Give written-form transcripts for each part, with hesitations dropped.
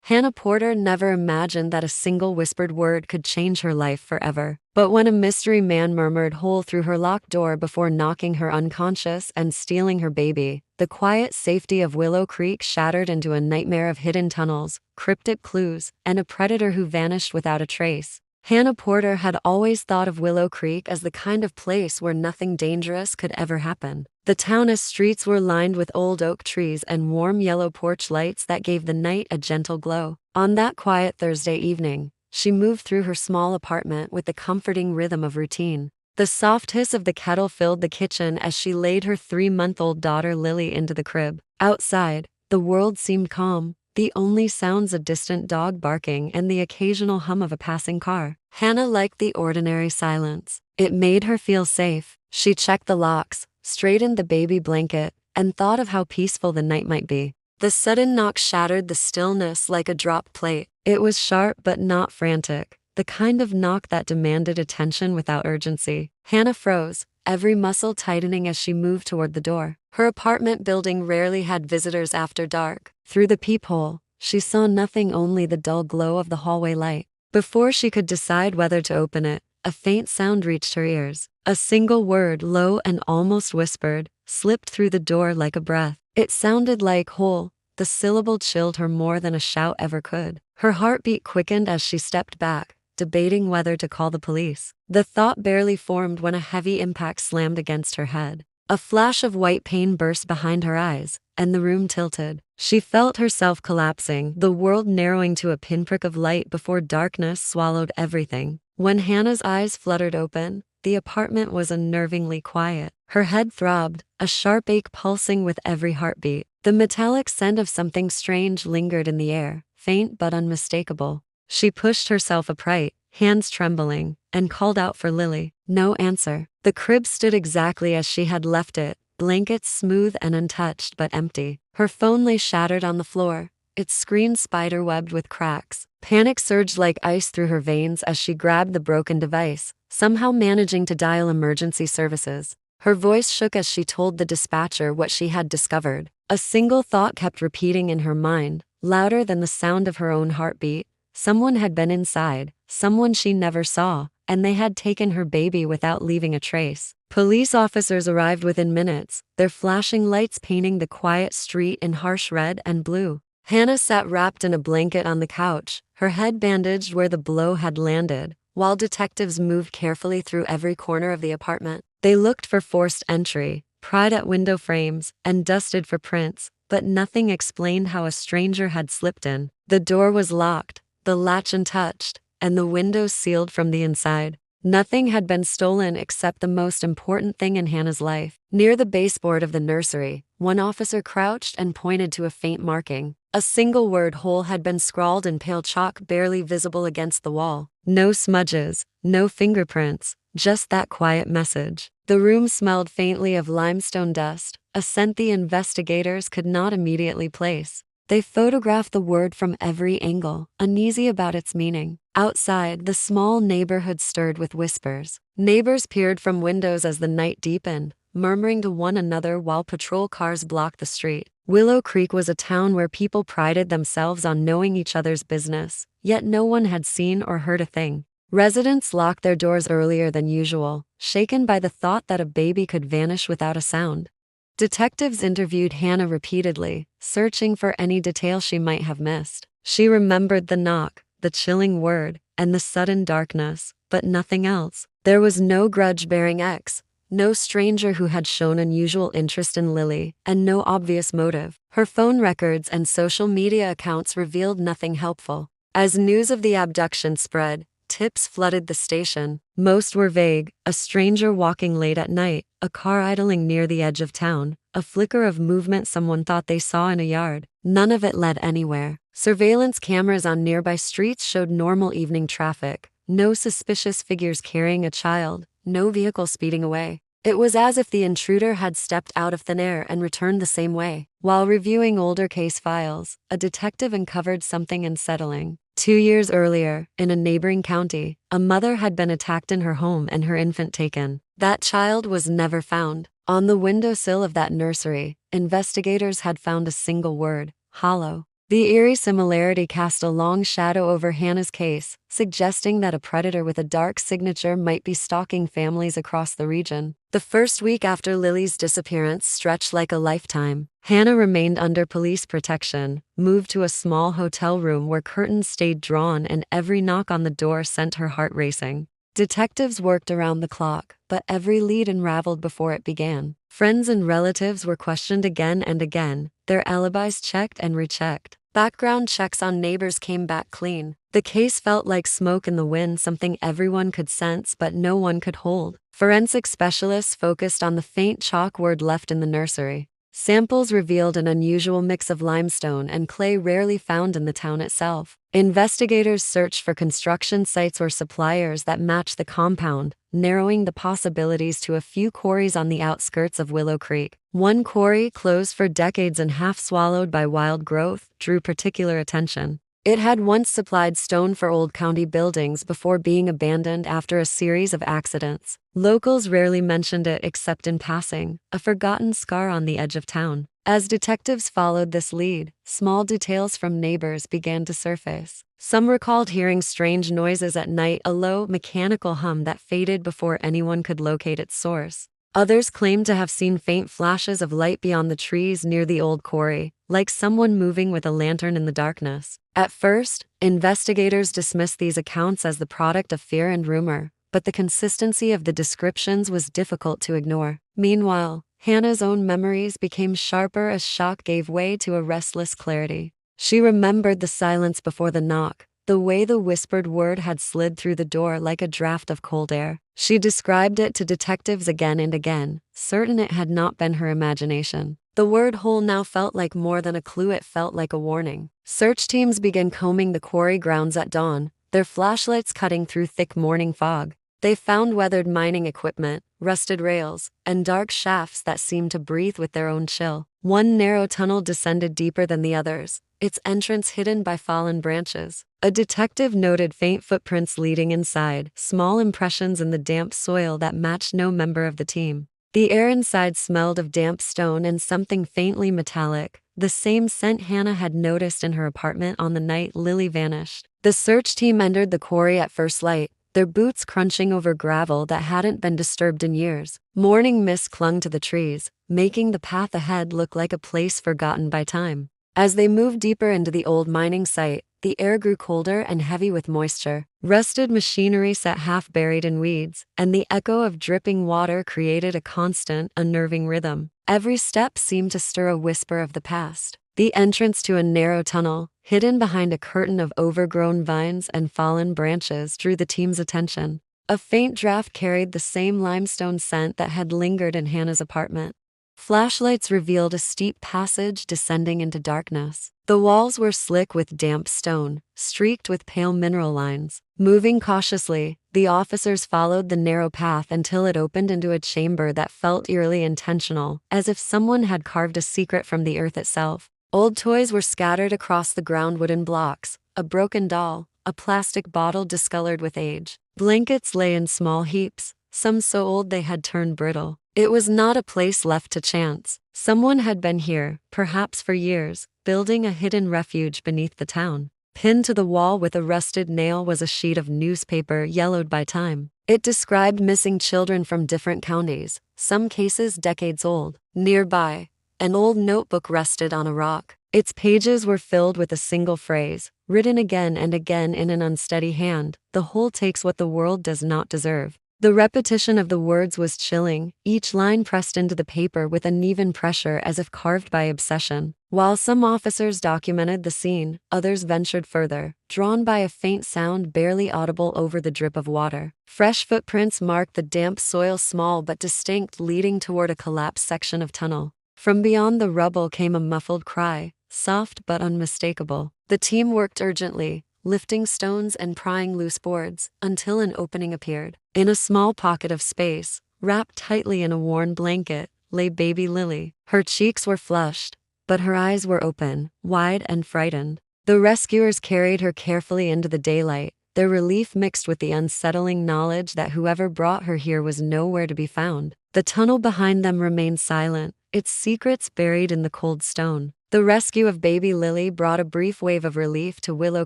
Hannah Porter never imagined that a single whispered word could change her life forever. But when a mystery man murmured hole through her locked door before knocking her unconscious and stealing her baby, the quiet safety of Willow Creek shattered into a nightmare of hidden tunnels, cryptic clues, and a predator who vanished without a trace. Hannah Porter had always thought of Willow Creek as the kind of place where nothing dangerous could ever happen. The town's streets were lined with old oak trees and warm yellow porch lights that gave the night a gentle glow. On that quiet Thursday evening, she moved through her small apartment with the comforting rhythm of routine. The soft hiss of the kettle filled the kitchen as she laid her 3-month-old daughter Lily into the crib. Outside, the world seemed calm, the only sounds a distant dog barking and the occasional hum of a passing car. Hannah liked the ordinary silence. It made her feel safe. She checked the locks, straightened the baby blanket, and thought of how peaceful the night might be. The sudden knock shattered the stillness like a dropped plate. It was sharp but not frantic, the kind of knock that demanded attention without urgency. Hannah froze, every muscle tightening as she moved toward the door. Her apartment building rarely had visitors after dark. Through the peephole, she saw nothing, only the dull glow of the hallway light. Before she could decide whether to open it, a faint sound reached her ears. A single word, low and almost whispered, slipped through the door like a breath. It sounded like hole. The syllable chilled her more than a shout ever could. Her heartbeat quickened as she stepped back, debating whether to call the police. The thought barely formed when a heavy impact slammed against her head. A flash of white pain burst behind her eyes, and the room tilted. She felt herself collapsing, the world narrowing to a pinprick of light before darkness swallowed everything. When Hannah's eyes fluttered open, the apartment was unnervingly quiet. Her head throbbed, a sharp ache pulsing with every heartbeat. The metallic scent of something strange lingered in the air, faint but unmistakable. She pushed herself upright, hands trembling, and called out for Lily. No answer. The crib stood exactly as she had left it, blankets smooth and untouched but empty. Her phone lay shattered on the floor, its screen spider-webbed with cracks. Panic surged like ice through her veins as she grabbed the broken device, somehow managing to dial emergency services. Her voice shook as she told the dispatcher what she had discovered. A single thought kept repeating in her mind, louder than the sound of her own heartbeat. Someone had been inside, someone she never saw, and they had taken her baby without leaving a trace. Police officers arrived within minutes, their flashing lights painting the quiet street in harsh red and blue. Hannah sat wrapped in a blanket on the couch, her head bandaged where the blow had landed, while detectives moved carefully through every corner of the apartment. They looked for forced entry, pried at window frames, and dusted for prints, but nothing explained how a stranger had slipped in. The door was locked, the latch untouched, and the windows sealed from the inside. Nothing had been stolen except the most important thing in Hannah's life. Near the baseboard of the nursery, one officer crouched and pointed to a faint marking. A single word hole had been scrawled in pale chalk barely visible against the wall. No smudges, no fingerprints, just that quiet message. The room smelled faintly of limestone dust, a scent the investigators could not immediately place. They photographed the word from every angle, uneasy about its meaning. Outside, the small neighborhood stirred with whispers. Neighbors peered from windows as the night deepened, murmuring to one another while patrol cars blocked the street. Willow Creek was a town where people prided themselves on knowing each other's business, yet no one had seen or heard a thing. Residents locked their doors earlier than usual, shaken by the thought that a baby could vanish without a sound. Detectives interviewed Hannah repeatedly, searching for any detail she might have missed. She remembered the knock, the chilling word, and the sudden darkness, but nothing else. There was no grudge-bearing ex, no stranger who had shown unusual interest in Lily, and no obvious motive. Her phone records and social media accounts revealed nothing helpful. As news of the abduction spread, tips flooded the station. Most were vague: a stranger walking late at night, a car idling near the edge of town, a flicker of movement someone thought they saw in a yard. None of it led anywhere. Surveillance cameras on nearby streets showed normal evening traffic. No suspicious figures carrying a child, no vehicle speeding away. It was as if the intruder had stepped out of thin air and returned the same way. While reviewing older case files, a detective uncovered something unsettling. 2 years earlier, in a neighboring county, a mother had been attacked in her home and her infant taken. That child was never found. On the windowsill of that nursery, investigators had found a single word: hollow. The eerie similarity cast a long shadow over Hannah's case, suggesting that a predator with a dark signature might be stalking families across the region. The first week after Lily's disappearance stretched like a lifetime. Hannah remained under police protection, moved to a small hotel room where curtains stayed drawn and every knock on the door sent her heart racing. Detectives worked around the clock, but every lead unraveled before it began. Friends and relatives were questioned again and again, their alibis checked and rechecked. Background checks on neighbors came back clean. The case felt like smoke in the wind, something everyone could sense but no one could hold. Forensic specialists focused on the faint chalk word left in the nursery. Samples revealed an unusual mix of limestone and clay rarely found in the town itself. Investigators searched for construction sites or suppliers that matched the compound, narrowing the possibilities to a few quarries on the outskirts of Willow Creek. One quarry, closed for decades and half swallowed by wild growth, drew particular attention. It had once supplied stone for old county buildings before being abandoned after a series of accidents. Locals rarely mentioned it except in passing, a forgotten scar on the edge of town. As detectives followed this lead, small details from neighbors began to surface. Some recalled hearing strange noises at night, a low, mechanical hum that faded before anyone could locate its source. Others claimed to have seen faint flashes of light beyond the trees near the old quarry, like someone moving with a lantern in the darkness. At first, investigators dismissed these accounts as the product of fear and rumor, but the consistency of the descriptions was difficult to ignore. Meanwhile, Hannah's own memories became sharper as shock gave way to a restless clarity. She remembered the silence before the knock, the way the whispered word had slid through the door like a draft of cold air. She described it to detectives again and again, certain it had not been her imagination. The word hole now felt like more than a clue, it felt like a warning. Search teams began combing the quarry grounds at dawn, their flashlights cutting through thick morning fog. They found weathered mining equipment, rusted rails, and dark shafts that seemed to breathe with their own chill. One narrow tunnel descended deeper than the others, its entrance hidden by fallen branches. A detective noted faint footprints leading inside, small impressions in the damp soil that matched no member of the team. The air inside smelled of damp stone and something faintly metallic, the same scent Hannah had noticed in her apartment on the night Lily vanished. The search team entered the quarry at first light, their boots crunching over gravel that hadn't been disturbed in years. Morning mist clung to the trees, making the path ahead look like a place forgotten by time. As they moved deeper into the old mining site, the air grew colder and heavy with moisture. Rusted machinery sat half buried in weeds, and the echo of dripping water created a constant, unnerving rhythm. Every step seemed to stir a whisper of the past. The entrance to a narrow tunnel, hidden behind a curtain of overgrown vines and fallen branches, drew the team's attention. A faint draft carried the same limestone scent that had lingered in Hannah's apartment. Flashlights revealed a steep passage descending into darkness. The walls were slick with damp stone, streaked with pale mineral lines. Moving cautiously, the officers followed the narrow path until it opened into a chamber that felt eerily intentional, as if someone had carved a secret from the earth itself. Old toys were scattered across the ground, wooden blocks, a broken doll, a plastic bottle discolored with age. Blankets lay in small heaps, some so old they had turned brittle. It was not a place left to chance. Someone had been here, perhaps for years, building a hidden refuge beneath the town. Pinned to the wall with a rusted nail was a sheet of newspaper yellowed by time. It described missing children from different counties, some cases decades old. Nearby, an old notebook rested on a rock. Its pages were filled with a single phrase, written again and again in an unsteady hand: "The whole takes what the world does not deserve." The repetition of the words was chilling, each line pressed into the paper with uneven pressure as if carved by obsession. While some officers documented the scene, others ventured further, drawn by a faint sound barely audible over the drip of water. Fresh footprints marked the damp soil, small but distinct, leading toward a collapsed section of tunnel. From beyond the rubble came a muffled cry, soft but unmistakable. The team worked urgently, lifting stones and prying loose boards, until an opening appeared. In a small pocket of space, wrapped tightly in a worn blanket, lay baby Lily. Her cheeks were flushed, but her eyes were open, wide and frightened. The rescuers carried her carefully into the daylight, their relief mixed with the unsettling knowledge that whoever brought her here was nowhere to be found. The tunnel behind them remained silent, its secrets buried in the cold stone. The rescue of baby Lily brought a brief wave of relief to Willow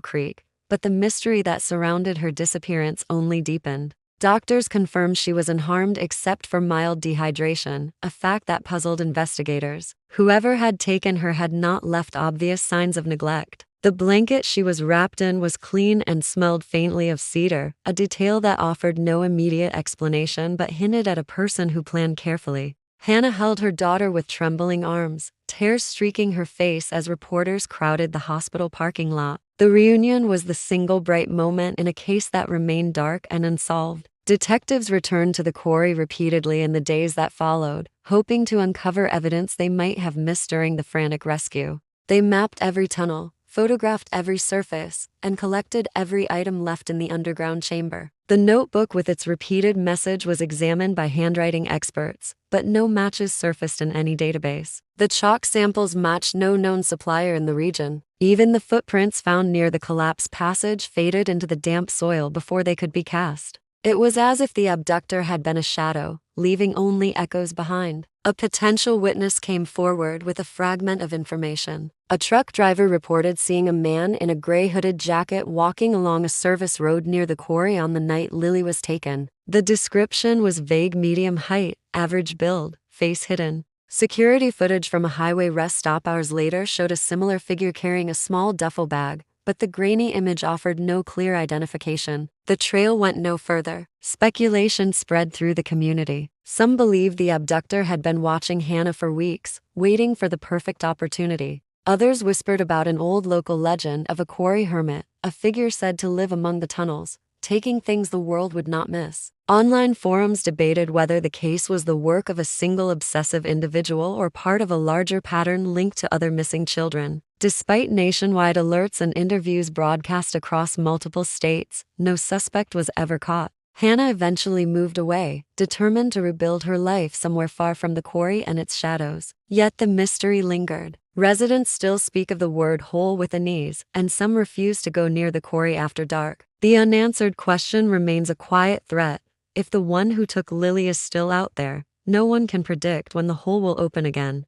Creek, but the mystery that surrounded her disappearance only deepened. Doctors confirmed she was unharmed except for mild dehydration, a fact that puzzled investigators. Whoever had taken her had not left obvious signs of neglect. The blanket she was wrapped in was clean and smelled faintly of cedar, a detail that offered no immediate explanation but hinted at a person who planned carefully. Hannah held her daughter with trembling arms, tears streaking her face as reporters crowded the hospital parking lot. The reunion was the single bright moment in a case that remained dark and unsolved. Detectives returned to the quarry repeatedly in the days that followed, hoping to uncover evidence they might have missed during the frantic rescue. They mapped every tunnel, photographed every surface, and collected every item left in the underground chamber. The notebook with its repeated message was examined by handwriting experts, but no matches surfaced in any database. The chalk samples matched no known supplier in the region. Even the footprints found near the collapsed passage faded into the damp soil before they could be cast. It was as if the abductor had been a shadow, leaving only echoes behind. A potential witness came forward with a fragment of information. A truck driver reported seeing a man in a gray hooded jacket walking along a service road near the quarry on the night Lily was taken. The description was vague, medium height, average build, face hidden. Security footage from a highway rest stop hours later showed a similar figure carrying a small duffel bag, but the grainy image offered no clear identification. The trail went no further. Speculation spread through the community. Some believed the abductor had been watching Hannah for weeks, waiting for the perfect opportunity. Others whispered about an old local legend of a quarry hermit, a figure said to live among the tunnels, taking things the world would not miss. Online forums debated whether the case was the work of a single obsessive individual or part of a larger pattern linked to other missing children. Despite nationwide alerts and interviews broadcast across multiple states, no suspect was ever caught. Hannah eventually moved away, determined to rebuild her life somewhere far from the quarry and its shadows. Yet the mystery lingered. Residents still speak of the word hole with unease, and some refuse to go near the quarry after dark. The unanswered question remains a quiet threat. If the one who took Lily is still out there, no one can predict when the hole will open again.